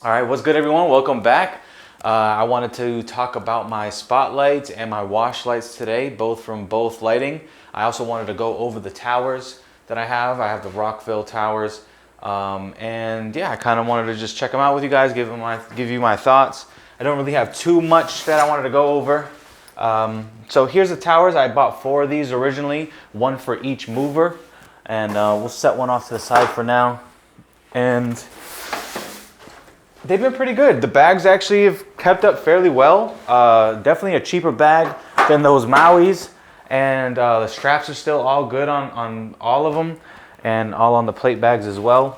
All right, what's good everyone? Welcome back. I wanted to talk about my spotlights and my wash lights today, both from BothLighting. I also wanted to go over the towers that I have. I have the Rockville towers. And yeah, I kind of wanted to just check them out with you guys, give you my thoughts. I don't really have too much that I wanted to go over. So here's the towers. I bought 4 of these originally, one for each mover. And we'll set one off to the side for now. And they've been pretty good. The bags actually have kept up fairly well. Definitely a cheaper bag than those Maui's. And the straps are still all good on all of them and all on the plate bags as well.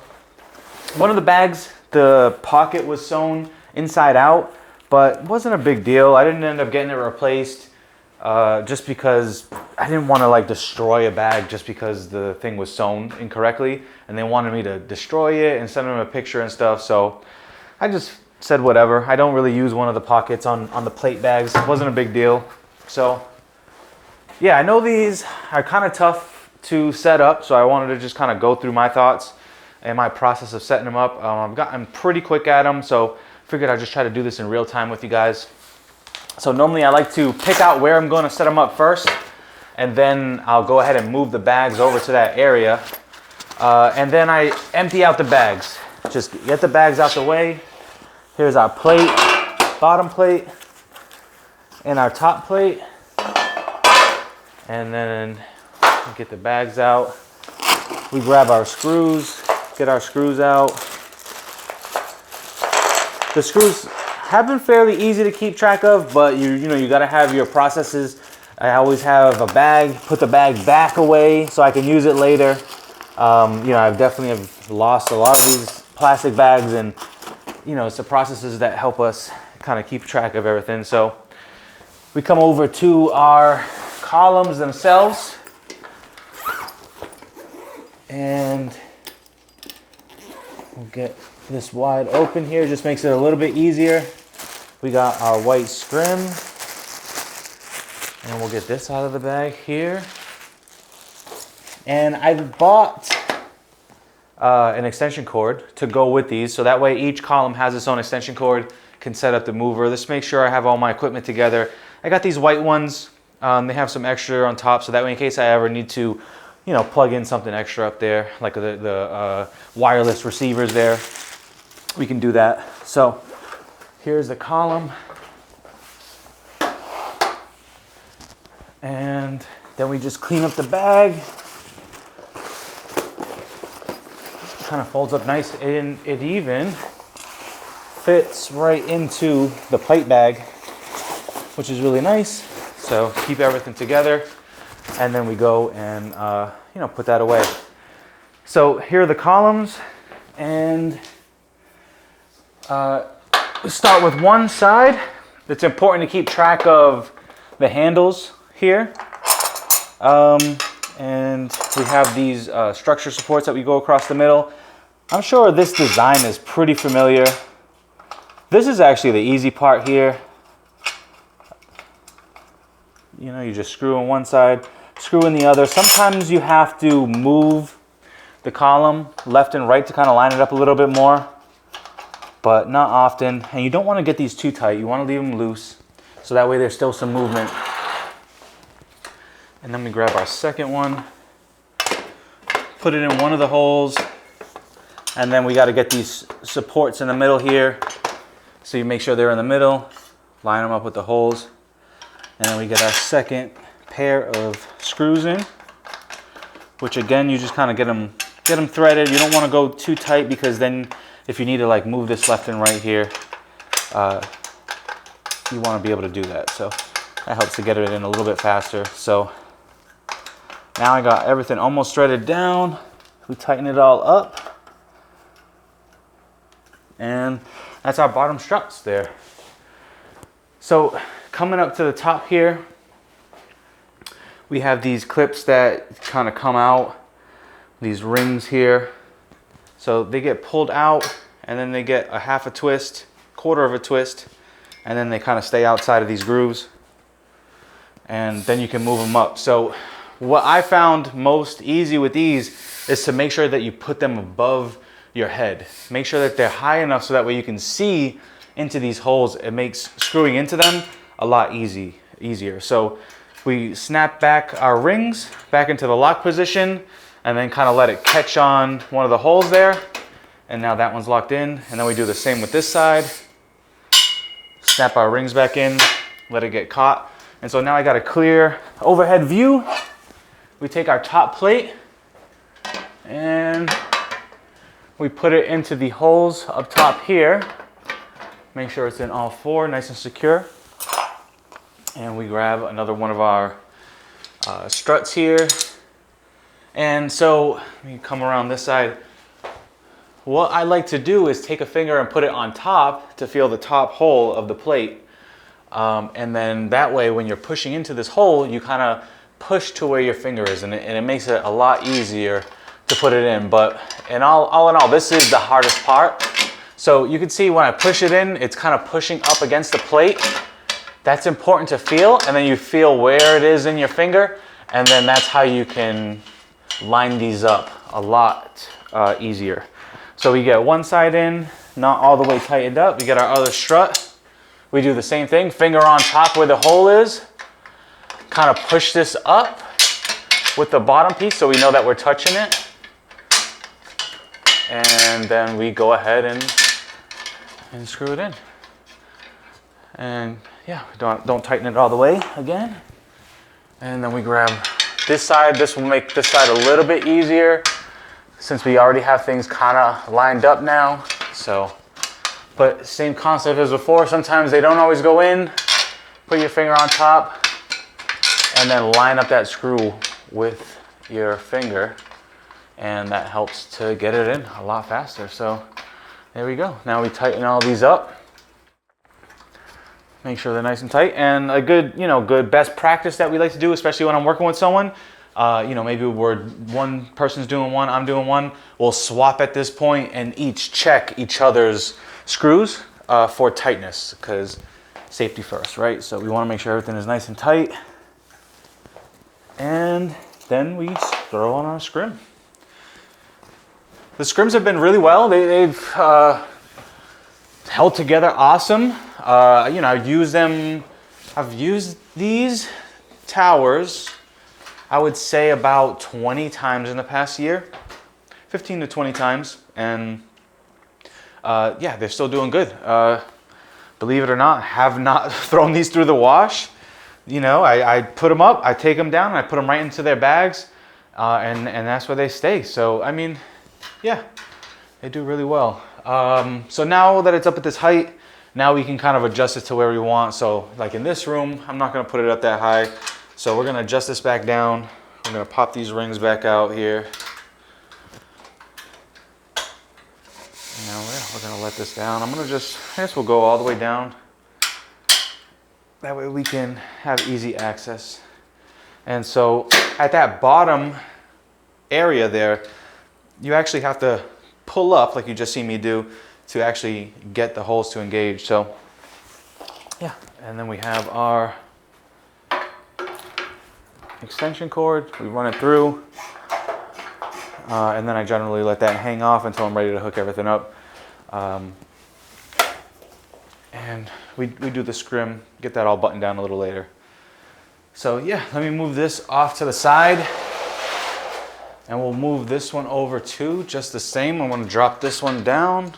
One of the bags, the pocket was sewn inside out, but wasn't a big deal. I didn't end up getting it replaced just because I didn't want to like destroy a bag just because the thing was sewn incorrectly. And they wanted me to destroy it and send them a picture and stuff. So I just said whatever. I don't really use one of the pockets on the plate bags. It wasn't a big deal. So yeah, I know these are kind of tough to set up, so I wanted to just kind of go through my thoughts and my process of setting them up. I've gotten pretty quick at them, so figured I'd just try to do this in real time with you guys. So normally I like to pick out where I'm going to set them up first, and then I'll go ahead and move the bags over to that area. And then I empty out the bags. Just get the bags out the way. Here's our plate, bottom plate, and our top plate. And then get the bags out. We grab our screws, get our screws out. The screws have been fairly easy to keep track of, but you know you gotta have your processes. I always have a bag, put the bag back away so I can use it later. You know, I've definitely have lost a lot of these plastic bags, and you know, it's the processes that help us kind of keep track of everything. So we come over to our columns themselves, and we'll get this wide open here. Just makes it a little bit easier. We got our white scrim, and we'll get this out of the bag here. And I bought an extension cord to go with these, so that way each column has its own extension cord, can set up the mover. Let's make sure I have all my equipment together. I got these white ones. They have some extra on top, so that way in case I ever need to, you know, plug in something extra up there, like the wireless receivers there, we can do that. So here's the column. And then we just clean up the bag. Kind of folds up nice, and it even fits right into the plate bag, which is really nice. So keep everything together, and then we go and you know, put that away. So here are the columns, and we start with one side. It's important to keep track of the handles here. And we have these structure supports that we go across the middle. I'm sure this design is pretty familiar. This is actually the easy part here. You know, you just screw in one side, screw in the other. Sometimes you have to move the column left and right to kind of line it up a little bit more, but not often. And you don't want to get these too tight. You want to leave them loose, so that way there's still some movement. And then we grab our second one, put it in one of the holes, and then we got to get these supports in the middle here. So you make sure they're in the middle, line them up with the holes, and then we get our second pair of screws in, which again, you just kind of get them threaded. You don't want to go too tight, because then if you need to like move this left and right here, you want to be able to do that. So that helps to get it in a little bit faster. So now I got everything almost threaded down. We tighten it all up, and that's our bottom struts there. So coming up to the top here, we have these clips that kind of come out, these rings here. So they get pulled out, and then they get a half a twist, quarter of a twist, and then they kind of stay outside of these grooves, and then you can move them up. So what I found most easy with these is to make sure that you put them above your head. Make sure that they're high enough so that way you can see into these holes. It makes screwing into them a lot easier. So we snap back our rings back into the lock position and then kind of let it catch on one of the holes there. And now that one's locked in. And then we do the same with this side. Snap our rings back in, let it get caught. And so now I got a clear overhead view. We take our top plate and we put it into the holes up top here. Make sure it's in all four, nice and secure. And we grab another one of our struts here. And so let me come around this side. What I like to do is take a finger and put it on top to feel the top hole of the plate. And then that way when you're pushing into this hole, you kind of push to where your finger is, and it makes it a lot easier to put it in. But all in all, this is the hardest part. So you can see when I push it in, it's kind of pushing up against the plate. That's important to feel, and then you feel where it is in your finger, and then that's how you can line these up a lot easier. So we get one side in, not all the way tightened up. We get our other strut. We do the same thing, finger on top where the hole is. Kind of push this up with the bottom piece so we know that we're touching it. And then we go ahead and screw it in. And yeah, don't tighten it all the way again. And then we grab this side. This will make this side a little bit easier since we already have things kind of lined up now. So, but same concept as before. Sometimes they don't always go in. Put your finger on top and then line up that screw with your finger, and that helps to get it in a lot faster. So there we go. Now we tighten all these up. Make sure they're nice and tight. And a good, good best practice that we like to do, especially when I'm working with someone, maybe one person's doing one, I'm doing one. We'll swap at this point and each check each other's screws for tightness, because safety first, right? So we want to make sure everything is nice and tight. And then we throw on our scrim. The scrims have been really well. They've held together awesome. I've used these towers, I would say about 20 times in the past year, 15 to 20 times. And yeah, they're still doing good. Believe it or not, have not thrown these through the wash. I put them up, I take them down, and I put them right into their bags, and that's where they stay. So, I mean, yeah, they do really well. So now that it's up at this height, now we can kind of adjust it to where we want. So like in this room, I'm not gonna put it up that high. So we're gonna adjust this back down. We're gonna pop these rings back out here. Now we're gonna let this down. I guess we'll go all the way down. That way we can have easy access. And so at that bottom area there, you actually have to pull up, like you just see me do, to actually get the holes to engage. So yeah, and then we have our extension cord. We run it through, and then I generally let that hang off until I'm ready to hook everything up. And we do the scrim, get that all buttoned down a little later. So yeah, let me move this off to the side, and we'll move this one over too, just the same. I'm gonna drop this one down.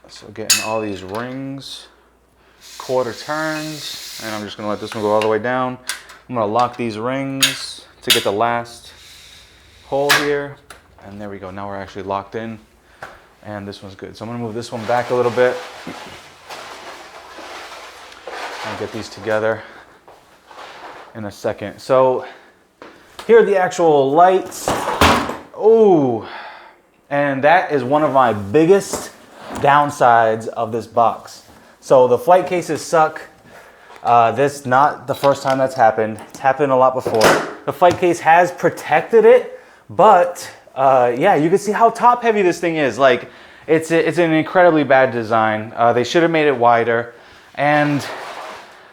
So getting all these rings, quarter turns, and I'm just gonna let this one go all the way down. I'm gonna lock these rings to get the last hole here. And there we go, now we're actually locked in. And this one's good. So I'm gonna move this one back a little bit and get these together in a second. So here are the actual lights. Oh, and that is one of my biggest downsides of this box. So the flight cases suck. This not the first time that's happened. It's happened a lot before. The flight case has protected it, but yeah, you can see how top heavy this thing is. Like it's an incredibly bad design. They should have made it wider. And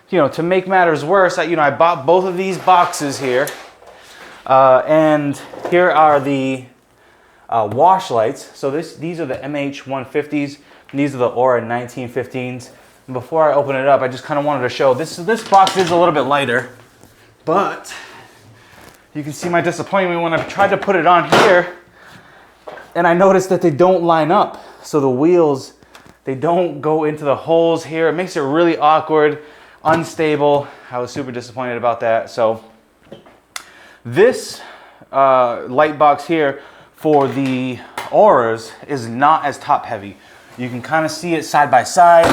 you know, to make matters worse, I bought both of these boxes here. And here are the Washlights. So these are the MH150s. And these are the Aura 1915s. And before I open it up, I just kind of wanted to show this box is a little bit lighter, but you can see my disappointment when I tried to put it on here, and I noticed that they don't line up. So the wheels, they don't go into the holes here. It makes it really awkward, unstable. I was super disappointed about that. So this light box here for the Auras is not as top heavy. You can kind of see it side by side,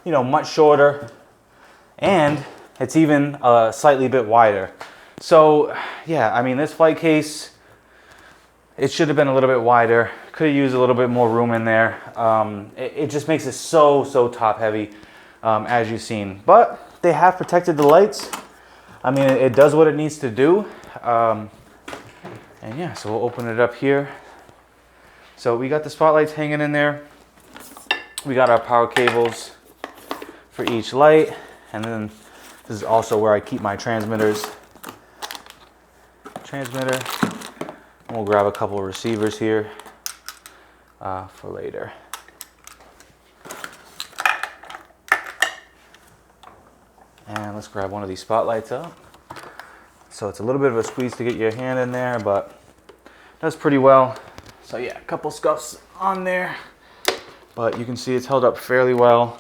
you know, much shorter, and it's even slightly bit wider. So yeah, I mean, this flight case, it should have been a little bit wider. Could have used a little bit more room in there. It just makes it so top heavy, as you've seen. But they have protected the lights. I mean, it does what it needs to do. And yeah, so we'll open it up here. So we got the spotlights hanging in there. We got our power cables for each light. And then this is also where I keep my transmitters. Transmitter. And we'll grab a couple of receivers here for later. And let's grab one of these spotlights up. So it's a little bit of a squeeze to get your hand in there, but does pretty well. So yeah, a couple scuffs on there, but you can see it's held up fairly well.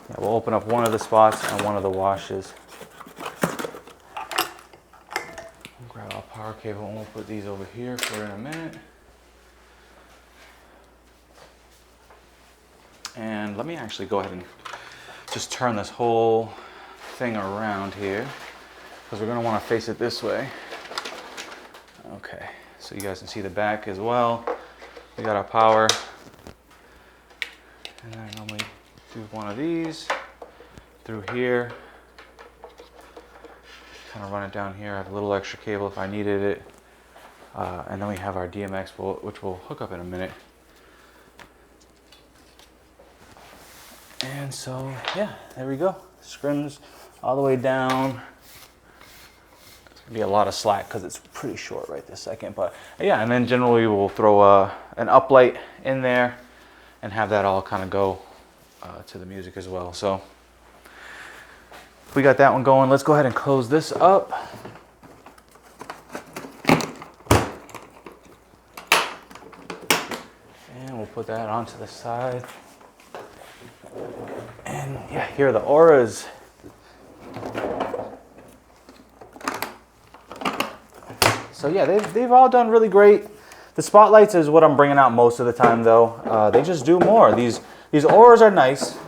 Yeah, we'll open up one of the spots and one of the washes. We'll grab our power cable and we'll put these over here for in a minute. And let me actually go ahead and just turn this whole thing around here, because we're going to want to face it this way. Okay, so you guys can see the back as well. We got our power. And then I normally do one of these through here. Kind of run it down here. I have a little extra cable if I needed it. And then we have our DMX, which we'll hook up in a minute. And so, yeah, there we go. Scrims all the way down. It's gonna be a lot of slack because it's pretty short right this second. But yeah, and then generally we'll throw an uplight in there and have that all kind of go to the music as well. So we got that one going. Let's go ahead and close this up. And we'll put that onto the side. And yeah, here are the Auras. So yeah, they've all done really great. The spotlights is what I'm bringing out most of the time though. They just do more. These Auras are nice,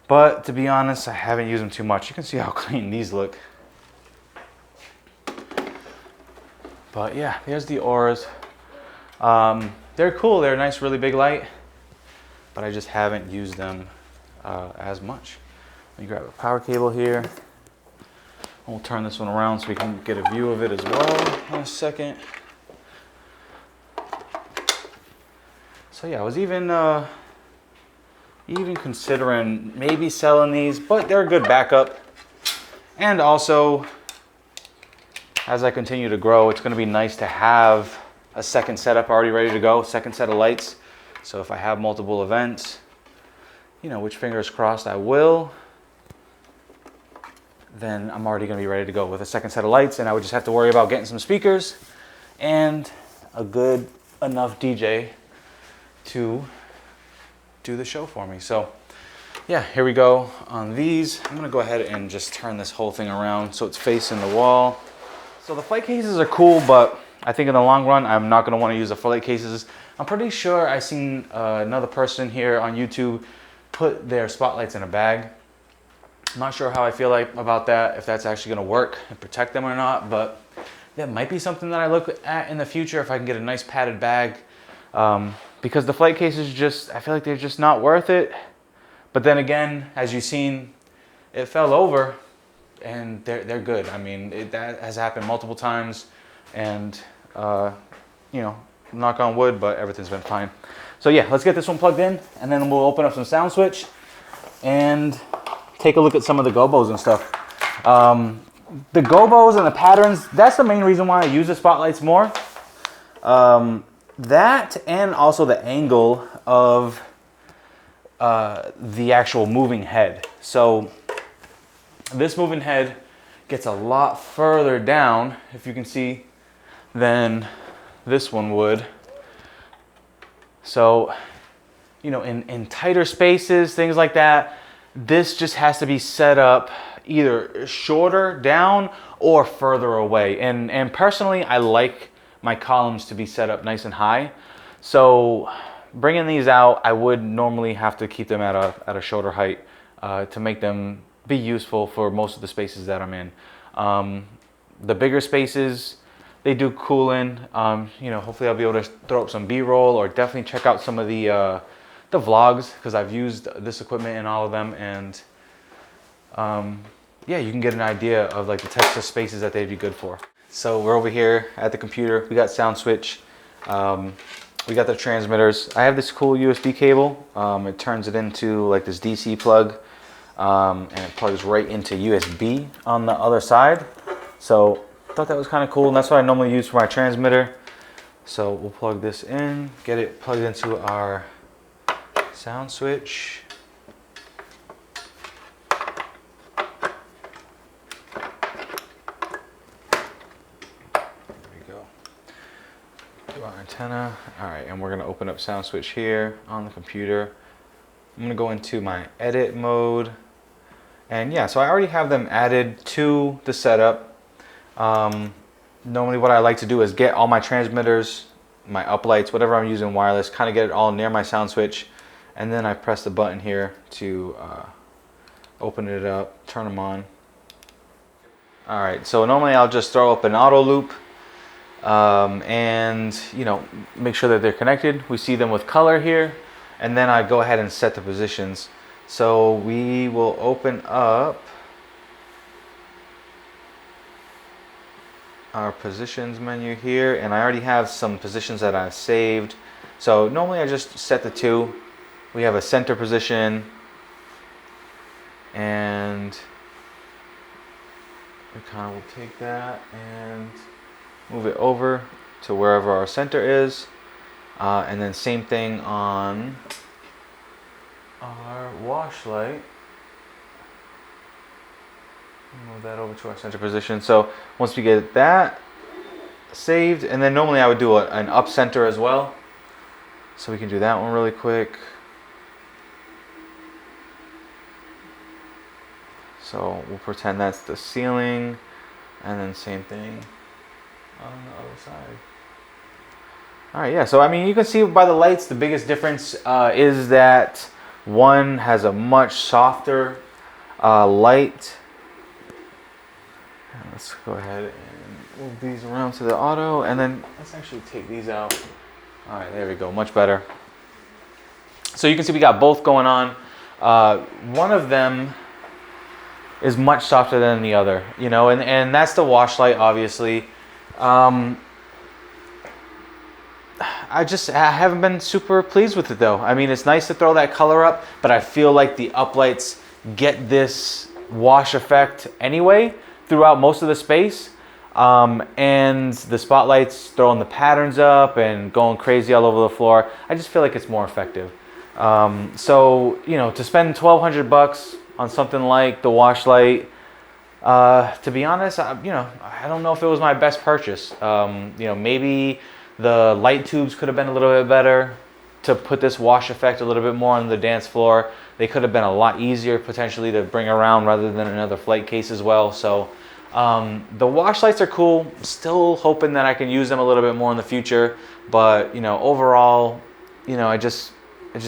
but to be honest, I haven't used them too much. You can see how clean these look. But yeah, there's the Auras. They're cool. They're a nice, really big light, but I just haven't used them as much. Let me grab a power cable here. We'll turn this one around so we can get a view of it as well in a second. So yeah, I was even considering maybe selling these, but they're a good backup. And also, as I continue to grow, it's going to be nice to have a second setup already ready to go, second set of lights. So if I have multiple events, you know, which fingers crossed I will, then I'm already going to be ready to go with a second set of lights, and I would just have to worry about getting some speakers and a good enough DJ to do the show for me. So yeah, here we go on these. I'm going to go ahead and just turn this whole thing around so it's facing the wall. So the flight cases are cool, but I think in the long run, I'm not going to want to use the flight cases. I'm pretty sure I seen another person here on YouTube put their spotlights in a bag. I'm not sure how I feel like about that, if that's actually going to work and protect them or not, but that might be something that I look at in the future if I can get a nice padded bag. Because the flight cases just, I feel like they're just not worth it. But then again, as you've seen, it fell over and they're good. I mean, that has happened multiple times, and you know, knock on wood, but everything's been fine. So yeah, let's get this one plugged in, and then we'll open up some Soundswitch and take a look at some of the gobos and stuff. The gobos and the patterns, that's the main reason why I use the spotlights more. That and also the angle of the actual moving head. So this moving head gets a lot further down, if you can see, than this one would. So, you know, in tighter spaces, things like that, this just has to be set up either shorter down or further away. And personally, I like my columns to be set up nice and high. So bringing these out, I would normally have to keep them at a shorter height to make them be useful for most of the spaces that I'm in. The bigger spaces, they do cool in. You know, hopefully I'll be able to throw up some B-roll, or definitely check out some of the vlogs, because I've used this equipment in all of them, and yeah, you can get an idea of like the types of spaces that they'd be good for. So we're over here at the computer. We got Soundswitch. We got the transmitters. I have this cool USB cable. It turns it into like this DC plug, and it plugs right into USB on the other side. So I thought that was kind of cool, and that's what I normally use for my transmitter. So we'll plug this in, get it plugged into our Soundswitch. There we go. Do our antenna. All right, and we're gonna open up Soundswitch here on the computer. I'm gonna go into my edit mode. And yeah, so I already have them added to the setup. Normally what I like to do is get all my transmitters, my uplights, whatever I'm using wireless, kind of get it all near my Soundswitch, and then I press the button here to open it up, turn them on. All right, so normally I'll just throw up an auto loop and, you know, make sure that they're connected. We see them with color here, and then I go ahead and set the positions. So we will open up our positions menu here, and I already have some positions that I've saved. So normally I just set the two. We have a center position, and we kind of will take that and move it over to wherever our center is, and then same thing on our wash light. Move that over to our center position. So once we get that saved, and then normally I would do an up center as well. So we can do that one really quick. So we'll pretend that's the ceiling, and then same thing on the other side. All right, yeah, so I mean, you can see by the lights, the biggest difference is that one has a much softer light. Let's go ahead and move these around to the auto, and then let's actually take these out. All right, there we go, much better. So you can see we got both going on. One of them is much softer than the other, you know, and that's the wash light, obviously. I haven't been super pleased with it though. I mean, it's nice to throw that color up, but I feel like the uplights get this wash effect anyway throughout most of the space, and the spotlights throwing the patterns up and going crazy all over the floor, I just feel like it's more effective. So, you know, to spend $1,200 on something like the wash light, to be honest, you know, I don't know if it was my best purchase. You know, maybe the light tubes could have been a little bit better to put this wash effect a little bit more on the dance floor. They could have been a lot easier potentially to bring around rather than another flight case as well. So the wash lights are cool. Still hoping that I can use them a little bit more in the future. But, you know, overall, you know, I just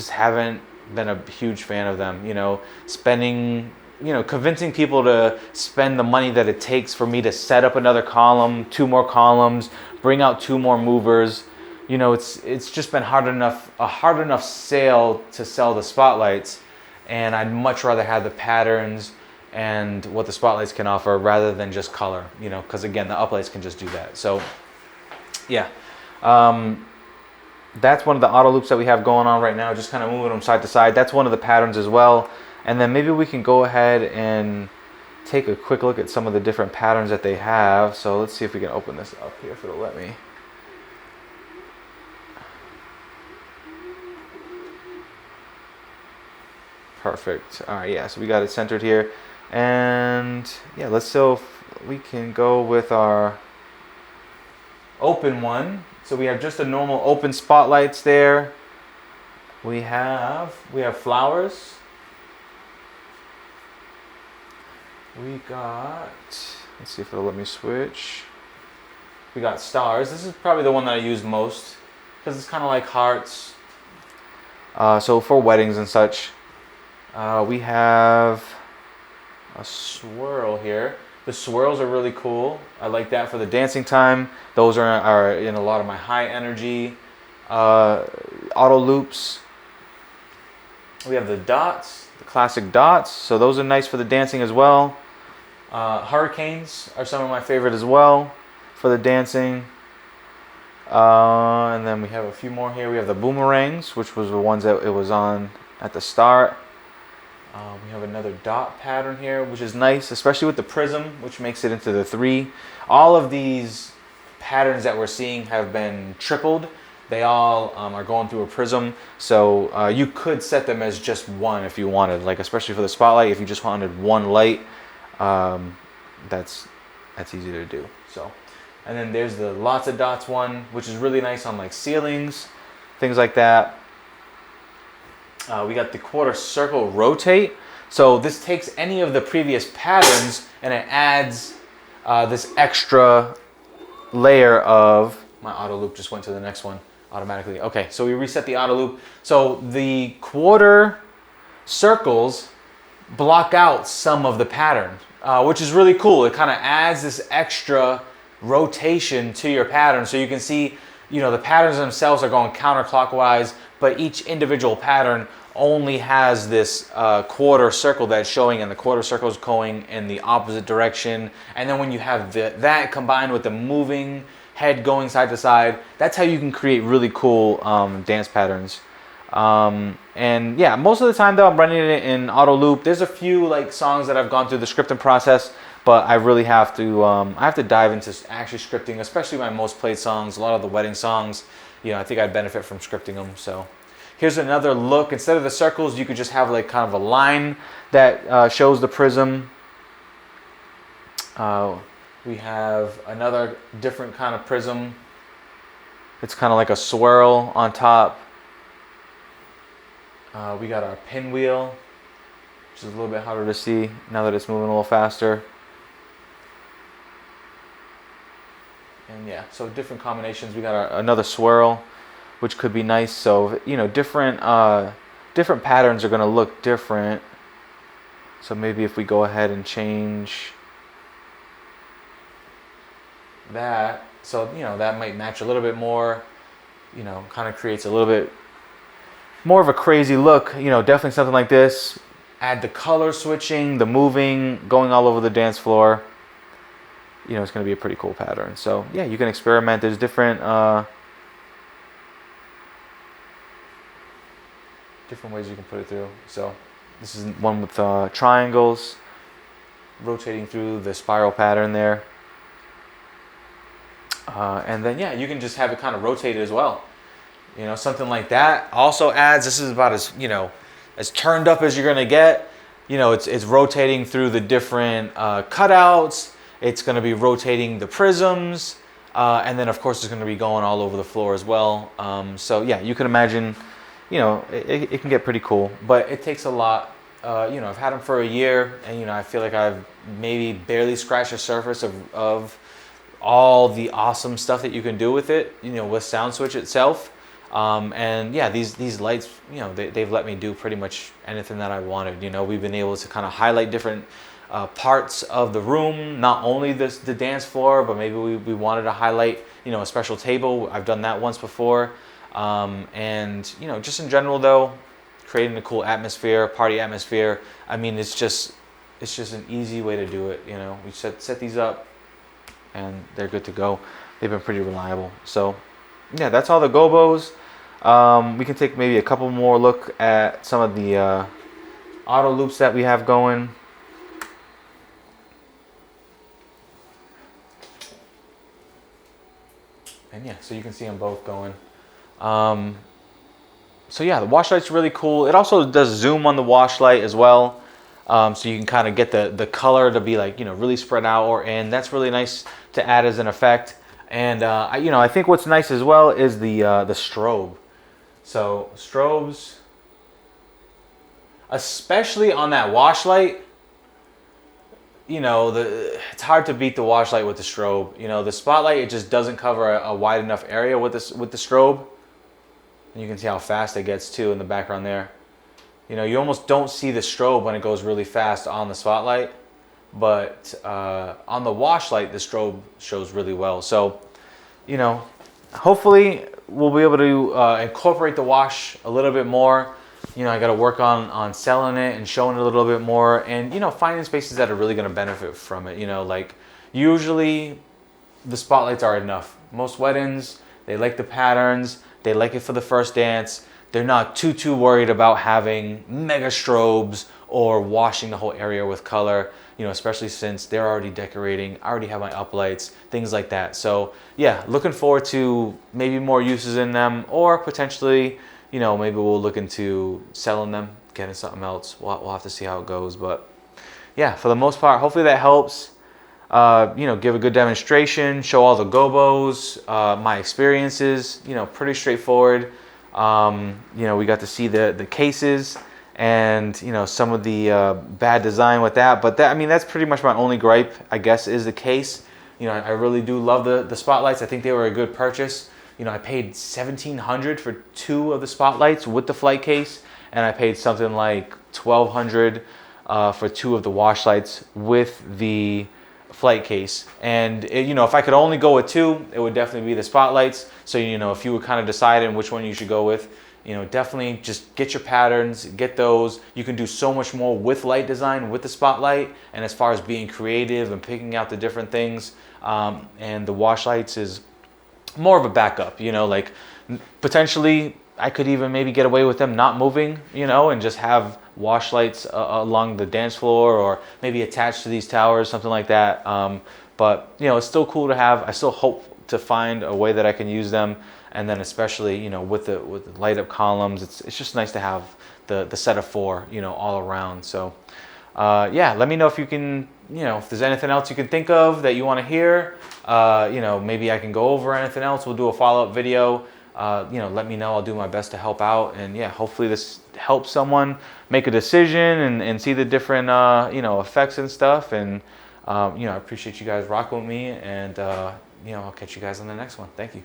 haven't been a huge fan of them. You know, spending, you know, convincing people to spend the money that it takes for me to set up another column, 2 more columns, bring out 2 more movers. You know, it's just been a hard enough sale to sell the spotlights, and I'd much rather have the patterns and what the spotlights can offer rather than just color, you know, because again, the uplights can just do that. So yeah, that's one of the auto loops that we have going on right now, just kind of moving them side to side. That's one of the patterns as well. And then maybe we can go ahead and take a quick look at some of the different patterns that they have. So let's see if we can open this up here if it'll let me. Perfect. All right, yeah, so we got it centered here. And yeah, let's see if we can go with our open one. So we have just a normal open spotlights there. We have flowers. We got, let's see if it'll let me switch. We got stars. This is probably the one that I use most because it's kind of like hearts. So for weddings and such. We have a swirl here. The swirls are really cool. I like that for the dancing time. Those are in a lot of my high energy auto loops. We have the dots, the classic dots. So those are nice for the dancing as well. Hurricanes are some of my favorite as well for the dancing. And then we have a few more here. We have the boomerangs, which was the ones that it was on at the start. We have another dot pattern here, which is nice, especially with the prism, which makes it into the 3. All of these patterns that we're seeing have been tripled. They all are going through a prism, so you could set them as just one if you wanted, like especially for the spotlight. If you just wanted one light, that's easy to do. So, and then there's the lots of dots one, which is really nice on like ceilings, things like that. We got the quarter circle rotate. So this takes any of the previous patterns and it adds this extra layer of, my auto loop just went to the next one automatically. Okay, so we reset the auto loop. So the quarter circles block out some of the pattern, which is really cool. It kind of adds this extra rotation to your pattern. So you can see, you know, the patterns themselves are going counterclockwise, but each individual pattern only has this quarter circle that's showing, and the quarter circle is going in the opposite direction. And then when you have that combined with the moving head going side to side, that's how you can create really cool dance patterns. And yeah, most of the time though, I'm running it in auto loop. There's a few like songs that I've gone through the scripting process, but I really have to dive into actually scripting, especially my most played songs, a lot of the wedding songs. You know, I think I'd benefit from scripting them. So here's another look. Instead of the circles, you could just have like kind of a line that shows the prism. We have another different kind of prism. It's kind of like a swirl on top. We got our pinwheel, which is a little bit harder to see now that it's moving a little faster. And yeah, so different combinations. We got another swirl, which could be nice. So, you know, different patterns are going to look different. So maybe if we go ahead and change that, so, you know, that might match a little bit more, you know, kind of creates a little bit more of a crazy look. You know, definitely something like this. Add the color switching, the moving, going all over the dance floor. You know, it's going to be a pretty cool pattern. So yeah, you can experiment. There's different ways you can put it through. So this is one with triangles, rotating through the spiral pattern there. And then yeah, you can just have it kind of rotated as well. You know, something like that also adds, this is about as, you know, as turned up as you're going to get. You know, it's rotating through the different cutouts. It's going to be rotating the prisms, and then of course it's going to be going all over the floor as well. So yeah, you can imagine, you know, it can get pretty cool, but it takes a lot. You know, I've had them for a year, and you know, I feel like I've maybe barely scratched the surface of all the awesome stuff that you can do with it. You know, with Soundswitch itself. And yeah, these lights, you know, they've let me do pretty much anything that I wanted. You know, we've been able to kind of highlight different parts of the room, not only the dance floor, but maybe we wanted to highlight, you know, a special table. I've done that once before. And you know, just in general though, creating a cool atmosphere, party atmosphere. I mean, it's just an easy way to do it. You know, we set these up and they're good to go. They've been pretty reliable. So yeah, that's all the gobos. We can take maybe a couple more look at some of the auto loops that we have going. And yeah, so you can see them both going. So yeah, the wash light's really cool. It also does zoom on the wash light as well. So you can kind of get the color to be like, you know, really spread out or in. That's really nice to add as an effect. And you know, I think what's nice as well is the strobe. So strobes, especially on that wash light, you know, it's hard to beat the wash light with the strobe. You know, the spotlight, it just doesn't cover a wide enough area with the strobe. And you can see how fast it gets too in the background there. You know, you almost don't see the strobe when it goes really fast on the spotlight, but on the wash light, the strobe shows really well. So, you know, hopefully we'll be able to incorporate the wash a little bit more. You know, I got to work on selling it and showing it a little bit more, and, you know, finding spaces that are really going to benefit from it. You know, like usually the spotlights are enough. Most weddings, they like the patterns, they like it for the first dance. They're not too worried about having mega strobes or washing the whole area with color, you know, especially since they're already decorating. I already have my uplights, things like that. So yeah, looking forward to maybe more uses in them, or potentially, you know, maybe we'll look into selling them, getting something else. We'll have to see how it goes. But yeah, for the most part, hopefully that helps. You know, give a good demonstration, show all the gobos, my experiences, you know, pretty straightforward. You know, we got to see the cases and, you know, some of the bad design with that. But that, I mean, that's pretty much my only gripe, I guess, is the case. You know, I really do love the spotlights. I think they were a good purchase. You know, I paid $1,700 for 2 of the spotlights with the flight case, and I paid something like $1,200 for 2 of the wash lights with the flight case. And it, you know, if I could only go with 2, it would definitely be the spotlights. So, you know, if you were kind of deciding which one you should go with, you know, definitely just get your patterns, get those. You can do so much more with light design with the spotlight, and as far as being creative and picking out the different things, and the wash lights is more of a backup. You know, like potentially I could even maybe get away with them not moving, you know, and just have wash lights along the dance floor, or maybe attached to these towers, something like that. But, you know, it's still cool to have. I still hope to find a way that I can use them. And then especially, you know, with the light up columns, it's just nice to have the set of 4, you know, all around. So yeah, let me know if you can, you know, if there's anything else you can think of that you want to hear. You know, maybe I can go over anything else. We'll do a follow-up video. You know, let me know. I'll do my best to help out. And yeah, hopefully this helps someone make a decision and see the different, you know, effects and stuff. And, you know, I appreciate you guys rocking with me. And, you know, I'll catch you guys on the next one. Thank you.